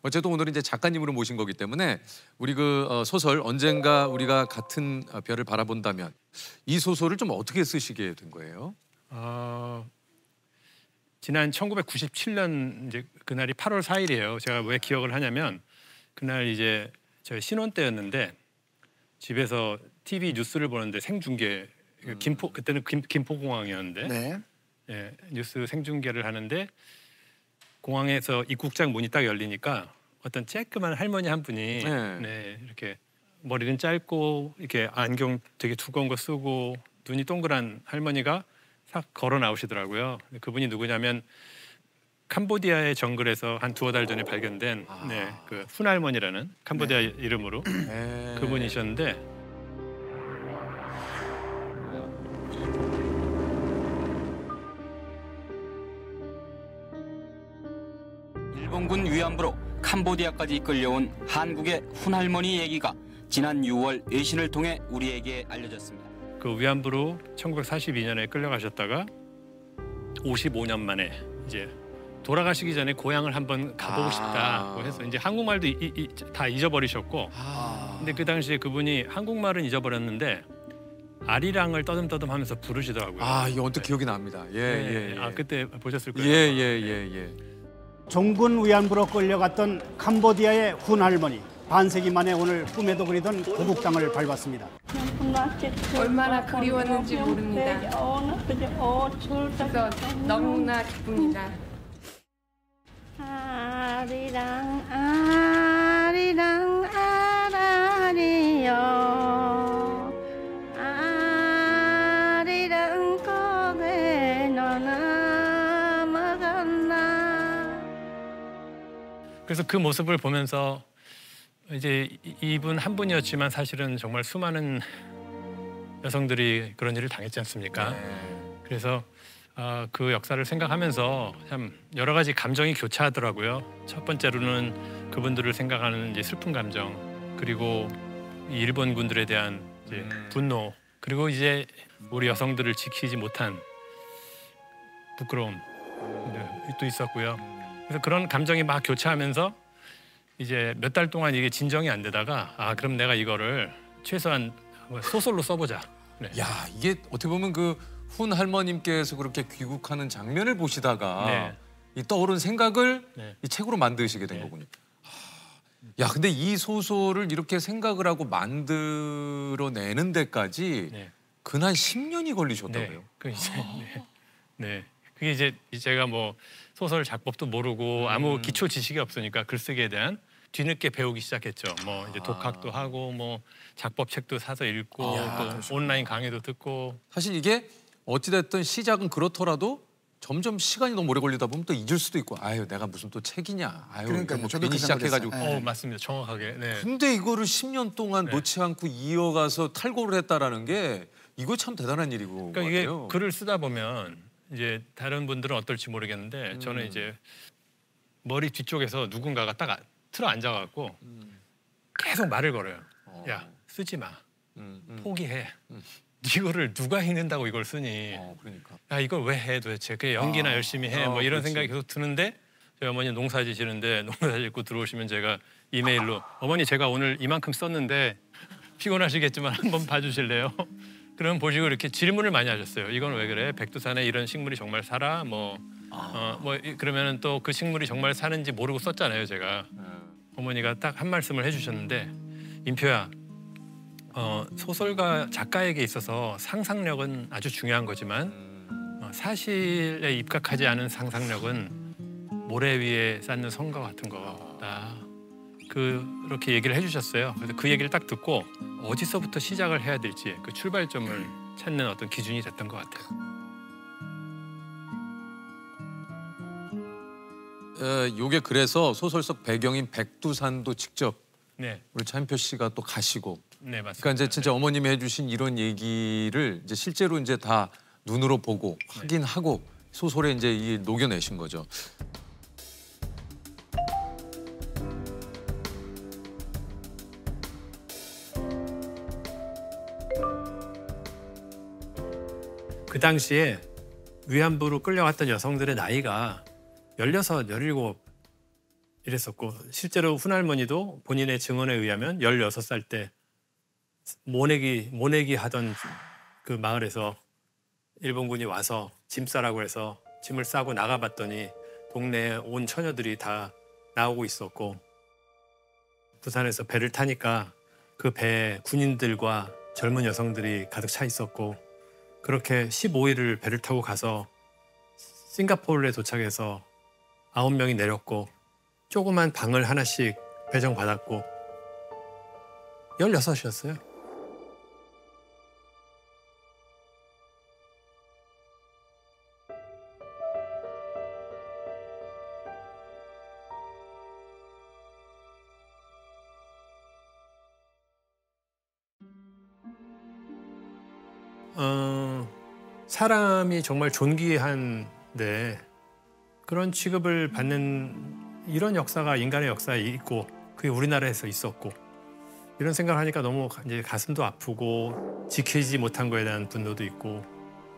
어쨌든 오늘은 이제 작가님으로 모신 거기 때문에 우리 그 소설 언젠가 우리가 같은 별을 바라본다면 이 소설을 좀 어떻게 쓰시게 된 거예요? 지난 1997년 이제 그날이 8월 4일이에요. 제가 왜 기억을 하냐면 그날 이제 저희 신혼 때였는데 집에서 TV 뉴스를 보는데 생중계 그때는 김포공항이었는데 네. 예, 뉴스 생중계를 하는데 공항에서 입국장 문이 딱 열리니까 어떤 쬐끄만 할머니 한 분이 네, 이렇게 머리는 짧고 이렇게 안경 되게 두꺼운 거 쓰고 눈이 동그란 할머니가 싹 걸어 나오시더라고요. 그분이 누구냐면 캄보디아의 정글에서 한 두어 달 전에 발견된 네, 그 훈할머니라는 캄보디아 이름으로 그분이셨는데 일본군 위안부로 캄보디아까지 이끌려온 한국의 훈할머니 얘기가 지난 6월 외신을 통해 우리에게 알려졌습니다. 그 위안부로 1942년에 끌려가셨다가 55년 만에 이제 돌아가시기 전에 고향을 한번 가보고 싶다고 해서 이제 한국말도 다 잊어버리셨고 근데 그 당시에 그분이 한국말은 잊어버렸는데 아리랑을 떠듬떠듬하면서 부르시더라고요. 이거 언뜻 기억이 납니다. 예. 그때 보셨을 거예요. 예. 종군 위안부로 끌려갔던 캄보디아의 훈할머니. 반세기 만에 오늘 꿈에도 그리던 고국장을 밟았습니다. 얼마나 그리웠는지 모릅니다. 그래서 너무나 기쁩니다. 아리랑 아리랑 아라리요 아리랑 거기에 너는 먹었나. 그래서 그 모습을 보면서 이제 이분 한 분이었지만 사실은 정말 수많은 여성들이 그런 일을 당했지 않습니까? 그래서 그 역사를 생각하면서 참 여러 가지 감정이 교차하더라고요. 첫 번째로는 그분들을 생각하는 이제 슬픈 감정, 그리고 일본 군들에 대한 이제 분노, 그리고 이제 우리 여성들을 지키지 못한 부끄러움 또 있었고요. 그래서 그런 감정이 막 교차하면서 이제 몇 달 동안 이게 진정이 안 되다가 그럼 내가 이거를 최소한 소설로 써보자. 네. 야, 이게 어떻게 보면 그 훈 할머님께서 그렇게 귀국하는 장면을 보시다가 이 떠오른 생각을 이 책으로 만드시게 된 거군요. 야, 근데 이 소설을 이렇게 생각을 하고 만들어내는 데까지 근한 10년이 걸리셨다고요? 그게 이제 제가 뭐 소설 작법도 모르고 아무 기초 지식이 없으니까 글쓰기에 대한 뒤늦게 배우기 시작했죠. 뭐 이제 독학도 하고 뭐 작법 책도 사서 읽고 또 온라인 강의도 듣고. 사실 이게 어찌됐든 시작은 그렇더라도 점점 시간이 너무 오래 걸리다 보면 또 잊을 수도 있고 내가 무슨 또 책이냐. 그러니까요. 뭐 저도 괜히 시작해가지고. 맞습니다. 정확하게. 네. 근데 이거를 10년 동안 놓지 않고 이어가서 탈고를 했다라는 게 이거 참 대단한 일이고. 그러니까 이게 글을 쓰다 보면 이제 다른 분들은 어떨지 모르겠는데 저는 이제 머리 뒤쪽에서 누군가가 딱 틀어 앉아갖고 계속 말을 걸어요. 야, 쓰지 마. 포기해. 이거를 누가 읽는다고 이걸 쓰니. 그러니까. 야, 이걸 왜 해 도대체. 그게 연기나 열심히 해. 뭐 이런 생각이 계속 드는데 저희 어머니 농사 지시는데 농사 짓고 들어오시면 제가 이메일로 어머니 제가 오늘 이만큼 썼는데 피곤하시겠지만 한번 봐주실래요? 그럼 보시고 이렇게 질문을 많이 하셨어요. 이건 왜 그래? 백두산에 이런 식물이 정말 살아? 그러면은 또 그 식물이 정말 사는지 모르고 썼잖아요, 제가. 어머니가 딱 한 말씀을 해주셨는데, 인표야, 소설가 작가에게 있어서 상상력은 아주 중요한 거지만 사실에 입각하지 않은 상상력은 모래 위에 쌓는 성과 같은 거다. 그렇게 얘기를 해주셨어요. 그래서 그 얘기를 딱 듣고 어디서부터 시작을 해야 될지 그 출발점을 찾는 어떤 기준이 됐던 것 같아요. 요게 그래서 소설 속 배경인 백두산도 직접 네. 우리 차인표 씨가 또 가시고. 네, 맞습니다. 그러니까 이제 진짜 어머님이 해주신 이런 얘기를 이제 실제로 이제 다 눈으로 보고 확인하고 소설에 이제 녹여내신 거죠. 그 당시에 위안부로 끌려갔던 여성들의 나이가 16, 17 이랬었고 실제로 훈할머니도 본인의 증언에 의하면 16살 때 모내기 하던 그 마을에서 일본군이 와서 짐 싸라고 해서 짐을 싸고 나가봤더니 동네에 온 처녀들이 다 나오고 있었고 부산에서 배를 타니까 그 배에 군인들과 젊은 여성들이 가득 차 있었고 그렇게 15일을 배를 타고 가서 싱가포르에 도착해서 9명이 내렸고 조그만 방을 하나씩 배정받았고 16이었어요. 사람이 정말 존귀한데 그런 취급을 받는 이런 역사가 인간의 역사에 있고 그게 우리나라에서 있었고 이런 생각을 하니까 너무 이제 가슴도 아프고 지키지 못한 거에 대한 분노도 있고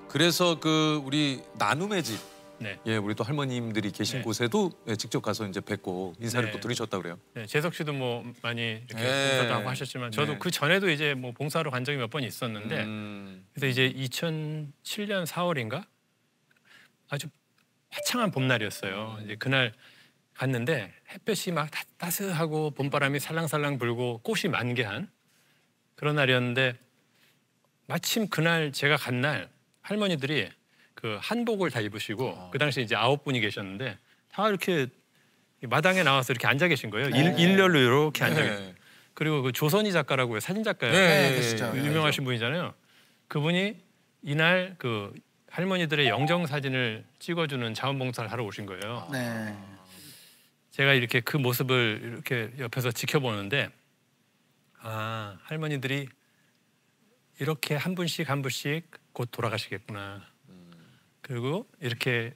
그래서 그 우리 나눔의 집, 네. 예, 우리 또 할머님들이 계신 네. 곳에도 예, 직접 가서 이제 뵙고 인사를 네. 또 드리셨다 그래요. 네, 재석 씨도 뭐 많이 이렇게 네. 봉사도 하고 하셨지만 저도 네. 그 전에도 이제 뭐 봉사로 간 적이 몇 번 있었는데 그래서 이제 2007년 4월인가 아주 화창한 봄날이었어요. 이제 그날 갔는데 햇볕이 막 따스하고 봄바람이 살랑살랑 불고 꽃이 만개한 그런 날이었는데 마침 그날 제가 간 날 할머니들이 그 한복을 다 입으시고 그 당시 이제 9분이 계셨는데 다 이렇게 마당에 나와서 이렇게 앉아 계신 거예요. 일렬로 이렇게 앉아 계세요. 그리고 그 조선희 작가라고 사진 작가예요. 네, 유명하신 분이잖아요. 그분이 이날 그 할머니들의 영정 사진을 찍어주는 자원봉사를 하러 오신 거예요. 네. 제가 이렇게 그 모습을 이렇게 옆에서 지켜보는데 아 할머니들이 이렇게 한 분씩 한 분씩 곧 돌아가시겠구나. 그리고 이렇게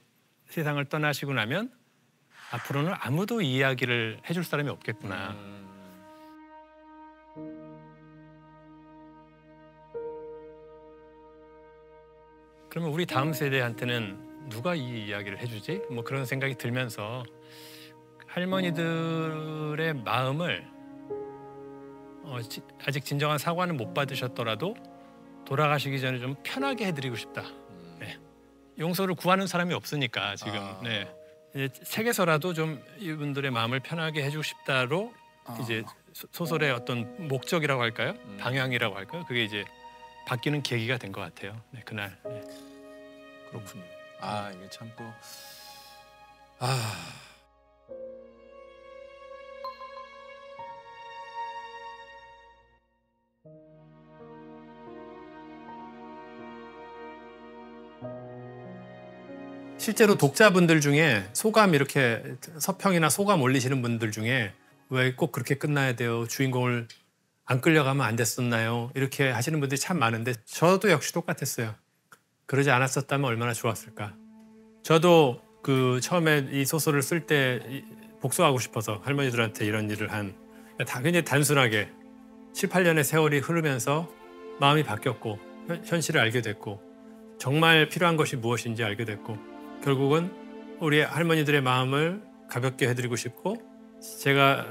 세상을 떠나시고 나면 앞으로는 아무도 이야기를 해줄 사람이 없겠구나. 그러면 우리 다음 세대한테는 누가 이 이야기를 해주지? 뭐 그런 생각이 들면서 할머니들의 마음을 아직 진정한 사과는 못 받으셨더라도 돌아가시기 전에 좀 편하게 해드리고 싶다. 네. 용서를 구하는 사람이 없으니까 지금 네. 이제 책에서라도 좀 이분들의 마음을 편하게 해주고 싶다로 이제 소설의 어떤 목적이라고 할까요? 방향이라고 할까요? 그게 이제 바뀌는 계기가 된 것 같아요. 네, 그날. 네. 그렇군요. 아 이게 참 또 실제로 독자분들 중에 소감 이렇게 서평이나 소감 올리시는 분들 중에 왜 꼭 그렇게 끝나야 돼요? 주인공을 안 끌려가면 안 됐었나요? 이렇게 하시는 분들이 참 많은데 저도 역시 똑같았어요. 그러지 않았었다면 얼마나 좋았을까. 저도 그 처음에 이 소설을 쓸 때 복수하고 싶어서 할머니들한테 이런 일을 한 굉장히 단순하게 7, 8년의 세월이 흐르면서 마음이 바뀌었고 현실을 알게 됐고 정말 필요한 것이 무엇인지 알게 됐고 결국은 우리 할머니들의 마음을 가볍게 해드리고 싶고 제가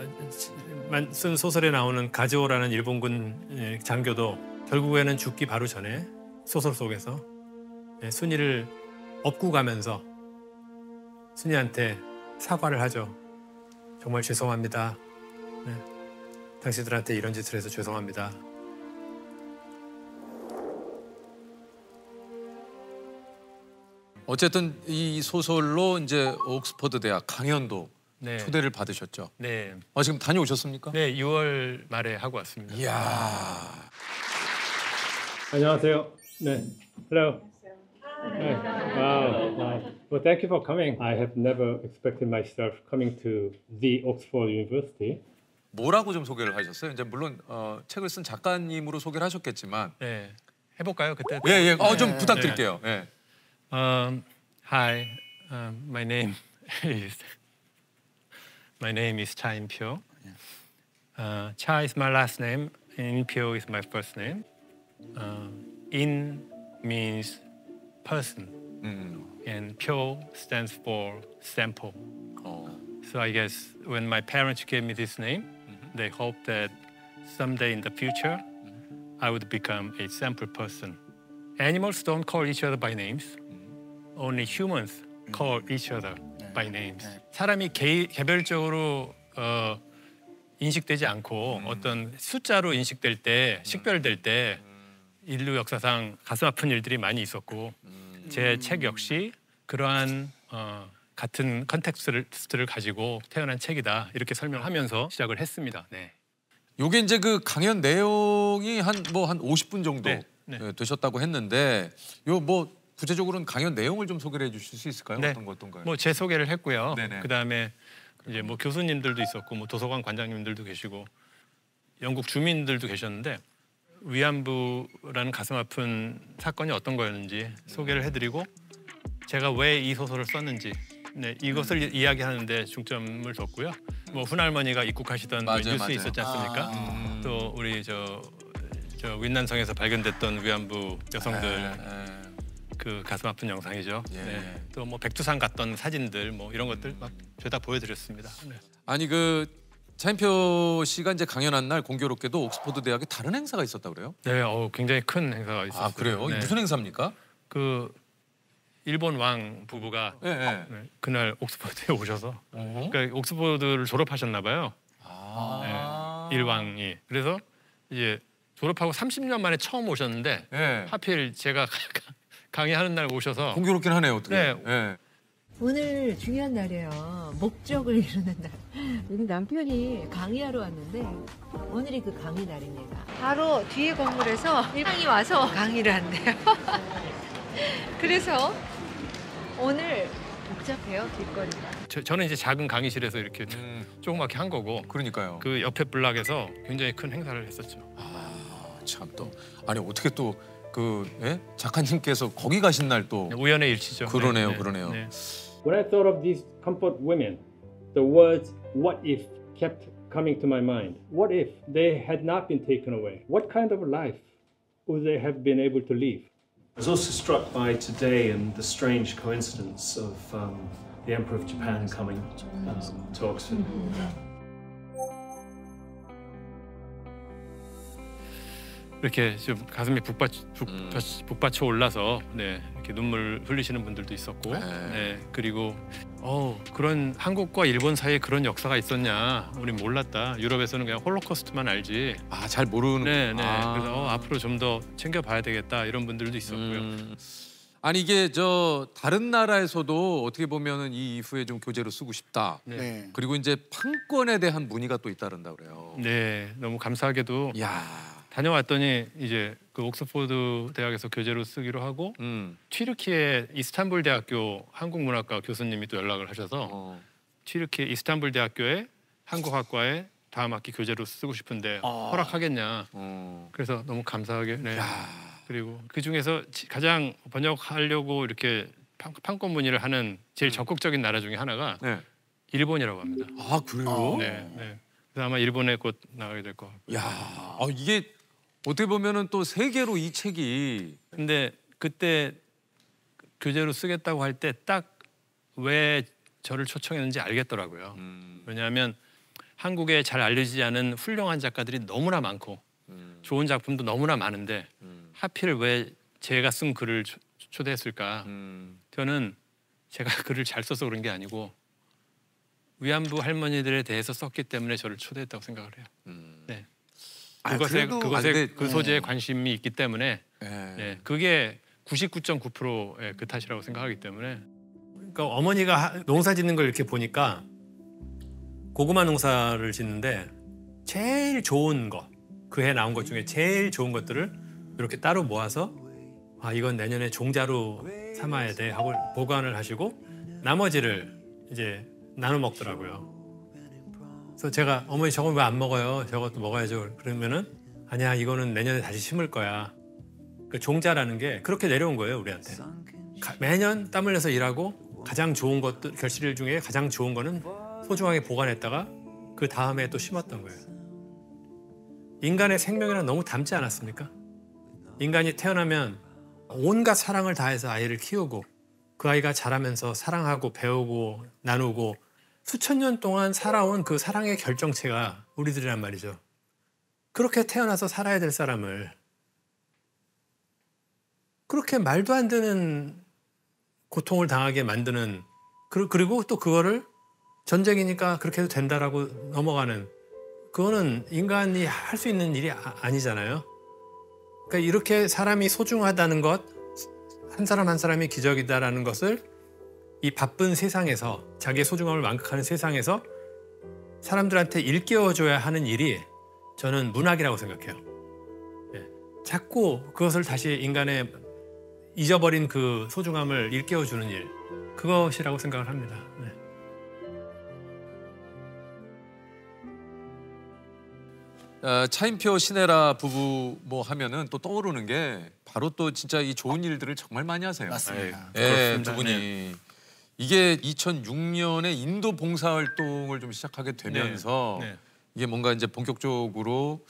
쓴 소설에 나오는 가즈오라는 일본군 장교도 결국에는 죽기 바로 전에 소설 속에서 순이를 업고 가면서 순이한테 사과를 하죠. 정말 죄송합니다. 네. 당신들한테 이런 짓을 해서 죄송합니다. 어쨌든 이 소설로 이제 옥스퍼드 대학 강연도 네. 초대를 받으셨죠. 네. 지금 다녀오셨습니까? 네, 6월 말에 하고 왔습니다. 이야. 안녕하세요. 네. Hello. Hi. Wow. Well, thank you for coming. I have never expected myself coming to the Oxford University. 뭐라고 좀 소개를 하셨어요? 이제 물론 책을 쓴 작가님으로 소개를 하셨겠지만. 네. 해볼까요? 그때. 예. 좀 부탁드릴게요. 네. Hi. My name is Cha In-pyo. Cha is my last name. In-pyo is my first name. In means person, and pyo stands for sample. So I guess when my parents gave me this name, they hoped that someday in the future I would become a simple person. Animals don't call each other by names. Only humans call each other by names. 사람이 개별적으로 인식되지 않고 어떤 숫자로 인식될 때, 식별될 때 인류 역사상 가슴 아픈 일들이 많이 있었고 제 책 역시 그러한 같은 컨텍스트를 가지고 태어난 책이다 이렇게 설명하면서 시작을 했습니다. 네. 요게 이제 그 강연 내용이 한 50분 정도 되셨다고 했는데 요 뭐 구체적으로는 강연 내용을 좀 소개를 해주실 수 있을까요? 네. 어떤 거 어떤가요? 뭐 제 소개를 했고요. 네네. 그다음에 이제 뭐 교수님들도 있었고 뭐 도서관 관장님들도 계시고 영국 주민들도 계셨는데 위안부라는 가슴 아픈 사건이 어떤 거였는지 소개를 해드리고 제가 왜 이 소설을 썼는지 이것을 이야기하는데 중점을 뒀고요. 뭐 훈할머니가 입국하시던 뉴스 있었지 않습니까? 또 우리 저 윈난성에서 발견됐던 위안부 여성들 그 가슴 아픈 영상이죠. 네. 또 뭐 백두산 갔던 사진들 뭐 이런 것들 막 죄다 보여드렸습니다. 네. 아니 그 차인표 씨가 이제 강연한 날 공교롭게도 옥스퍼드 대학에 다른 행사가 있었다 그래요? 네, 굉장히 큰 행사가 있었어요. 아 그래요? 네. 무슨 행사입니까? 그 일본 왕 부부가 그날 옥스퍼드에 오셔서 그러니까 옥스퍼드를 졸업하셨나 봐요. 일왕이. 그래서 이제 졸업하고 30년 만에 처음 오셨는데 하필 제가 강의하는 날 오셔서 공교롭긴 하네요. 어떻게? 네. 오늘 중요한 날이에요. 목적을 이루는 날. 여기 남편이 강의하러 왔는데 오늘이 그 강의 날입니다. 바로 뒤에 건물에서 일왕이 와서 강의를 한대요. 그래서 오늘 복잡해요, 길거리가. 저는 이제 작은 강의실에서 이렇게 조그맣게 한 거고 그러니까요. 그 옆에 블락에서 굉장히 큰 행사를 했었죠. 참 또 아니 어떻게 또 그 작가님께서 거기 가신 날 또 우연의 일치죠. 그러네요, 그러네요. When I thought of these comfort women, the words "what if" kept coming to my mind. What if they had not been taken away? What kind of life would they have been able to live? I was also struck by today and the strange coincidence of the Emperor of Japan coming to Oxford. 이렇게 좀 가슴이 북받쳐 올라서 이렇게 눈물 흘리시는 분들도 있었고 그리고 그런 한국과 일본 사이에 그런 역사가 있었냐 우린 몰랐다. 유럽에서는 그냥 홀로코스트만 알지. 잘 모르는. 그래서 앞으로 좀 더 챙겨봐야 되겠다 이런 분들도 있었고요. 아니 이게 다른 나라에서도 어떻게 보면은 이 이후에 좀 교재로 쓰고 싶다. 그리고 이제 판권에 대한 문의가 또 잇따른다 그래요. 네, 너무 감사하게도. 다녀왔더니 이제 그 옥스퍼드 대학에서 교재로 쓰기로 하고 튀르키예 이스탄불 대학교 한국문학과 교수님이 또 연락을 하셔서 튀르키예 이스탄불 대학교의 한국학과에 다음 학기 교재로 쓰고 싶은데 허락하겠냐. 그래서 너무 감사하게. 그리고 그 중에서 가장 번역하려고 이렇게 판권 문의를 하는 제일 적극적인 나라 중에 하나가 일본이라고 합니다. 아 그래요? 네. 그래서 아마 일본에 곧 나가게 될 것 같고요. 이게 어떻게 보면은 또 세계로 이 책이. 근데 그때 교재로 쓰겠다고 할 때 딱 왜 저를 초청했는지 알겠더라고요. 왜냐하면 한국에 잘 알려지지 않은 훌륭한 작가들이 너무나 많고 좋은 작품도 너무나 많은데 하필 왜 제가 쓴 글을 초대했을까? 저는 제가 글을 잘 써서 그런 게 아니고 위안부 할머니들에 대해서 썼기 때문에 저를 초대했다고 생각을 해요. 네. 그것에 그 소재에 관심이 있기 때문에 그게 99.9%의 그 탓이라고 생각하기 때문에. 그러니까 어머니가 농사 짓는 걸 이렇게 보니까 고구마 농사를 짓는데 제일 좋은 거, 그 해 나온 것 중에 제일 좋은 것들을 이렇게 따로 모아서 이건 내년에 종자로 삼아야 돼 하고 보관을 하시고 나머지를 이제 나눠 먹더라고요. 그래서 제가 어머니 저거 왜 안 먹어요? 저것도 먹어야죠. 그러면은 아니야 이거는 내년에 다시 심을 거야. 그 종자라는 게 그렇게 내려온 거예요 우리한테. 매년 땀 흘려서 일하고 가장 좋은 것들 결실 중에 가장 좋은 거는 소중하게 보관했다가 그 다음에 또 심었던 거예요. 인간의 생명이랑 너무 닮지 않았습니까? 인간이 태어나면 온갖 사랑을 다해서 아이를 키우고 그 아이가 자라면서 사랑하고 배우고 나누고 수천 년 동안 살아온 그 사랑의 결정체가 우리들이란 말이죠. 그렇게 태어나서 살아야 될 사람을 그렇게 말도 안 되는 고통을 당하게 만드는, 그리고 또 그거를 전쟁이니까 그렇게 해도 된다라고 넘어가는, 그거는 인간이 할 수 있는 일이 아니잖아요. 그러니까 이렇게 사람이 소중하다는 것, 한 사람 한 사람이 기적이다라는 것을 이 바쁜 세상에서, 자기의 소중함을 만끽하는 세상에서 사람들한테 일깨워줘야 하는 일이 저는 문학이라고 생각해요. 예. 자꾸 그것을 다시 인간의 잊어버린 그 소중함을 일깨워주는 일, 그것이라고 생각을 합니다. 네. 차인표 신혜라 부부 뭐 하면은 또 떠오르는 게 바로 또 진짜 이 좋은 일들을 정말 많이 하세요. 맞습니다. 예, 두 분이. 네. 이게 2006년에 인도 봉사활동을 좀 시작하게 되면서 네. 네. 이게 뭔가 이제 본격적으로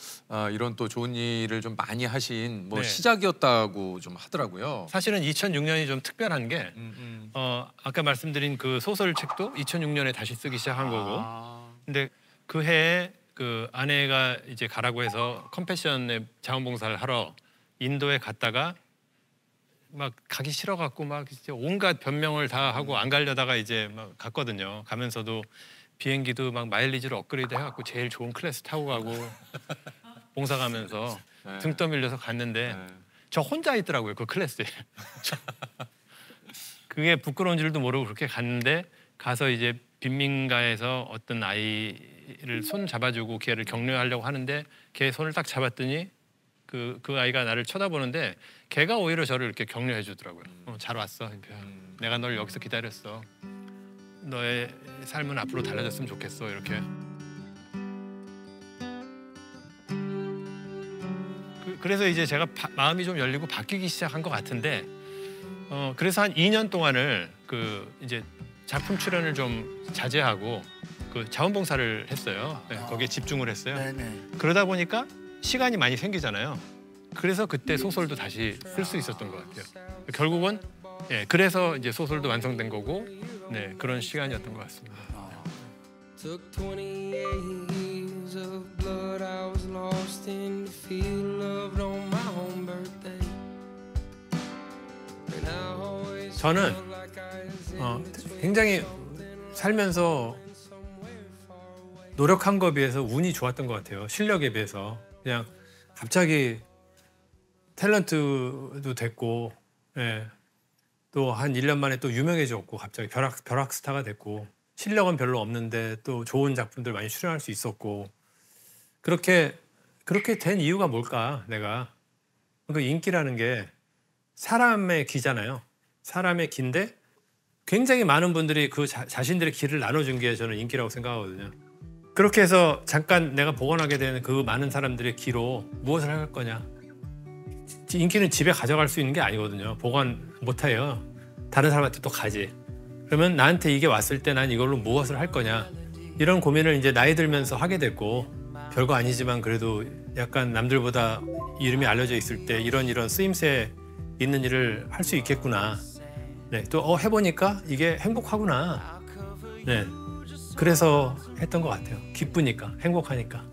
이런 또 좋은 일을 좀 많이 하신 뭐 네. 시작이었다고 좀 하더라고요. 사실은 2006년이 좀 특별한 게 아까 말씀드린 그 소설책도 2006년에 다시 쓰기 시작한 거고, 근데 그 해에 그 아내가 이제 가라고 해서 컴패션의 자원봉사를 하러 인도에 갔다가 막 가기 싫어갖고 막 이제 온갖 변명을 다 하고 안 가려다가 이제 막 갔거든요. 가면서도 비행기도 막 마일리지를 업그레이드 해갖고 제일 좋은 클래스 타고 가고 봉사 가면서 네. 등 떠밀려서 갔는데 저 혼자 있더라고요, 그 클래스에. 그게 부끄러운 줄도 모르고 그렇게 갔는데, 가서 이제 빈민가에서 어떤 아이를 손 잡아주고 걔를 격려하려고 하는데 걔 손을 딱 잡았더니 그 아이가 나를 쳐다보는데 걔가 오히려 저를 이렇게 격려해 주더라고요. 잘 왔어, 임표야. 내가 널 여기서 기다렸어. 너의 삶은 앞으로 달라졌으면 좋겠어, 이렇게. 그래서 이제 제가 마음이 좀 열리고 바뀌기 시작한 것 같은데, 그래서 한 2년 동안을 그 이제 작품 출연을 좀 자제하고 그 자원봉사를 했어요. 네, 거기에 집중을 했어요. 네네. 그러다 보니까 시간이 많이 생기잖아요. 그래서 그때 소설도 다시 쓸 수 있었던 것 같아요. 결국은 그래서 이제 소설도 완성된 거고, 네, 그런 시간이었던 것 같습니다. Took 28 years of blood. I was lost in the field, loved on my own birthday. 저는 굉장히 살면서 노력한 거에 비해서 운이 좋았던 것 같아요. 실력에 비해서. 그냥 갑자기 탤런트도 됐고, 예. 또 한 1년 만에 또 유명해졌고, 갑자기 벼락 스타가 됐고, 실력은 별로 없는데 또 좋은 작품들 많이 출연할 수 있었고, 그렇게 된 이유가 뭘까, 내가. 그 인기라는 게 사람의 기잖아요. 사람의 기인데 굉장히 많은 분들이 그 자신들의 기를 나눠준 게 저는 인기라고 생각하거든요. 그렇게 해서 잠깐 내가 복원하게 되는 그 많은 사람들의 기로 무엇을 할 거냐. 인기는 집에 가져갈 수 있는 게 아니거든요. 복원 못해요. 다른 사람한테 또 가지. 그러면 나한테 이게 왔을 때 난 이걸로 무엇을 할 거냐. 이런 고민을 이제 나이 들면서 하게 됐고, 별거 아니지만 그래도 약간 남들보다 이름이 알려져 있을 때 이런 쓰임새 있는 일을 할 수 있겠구나. 네, 또 해보니까 이게 행복하구나. 네, 그래서 했던 것 같아요. 기쁘니까, 행복하니까.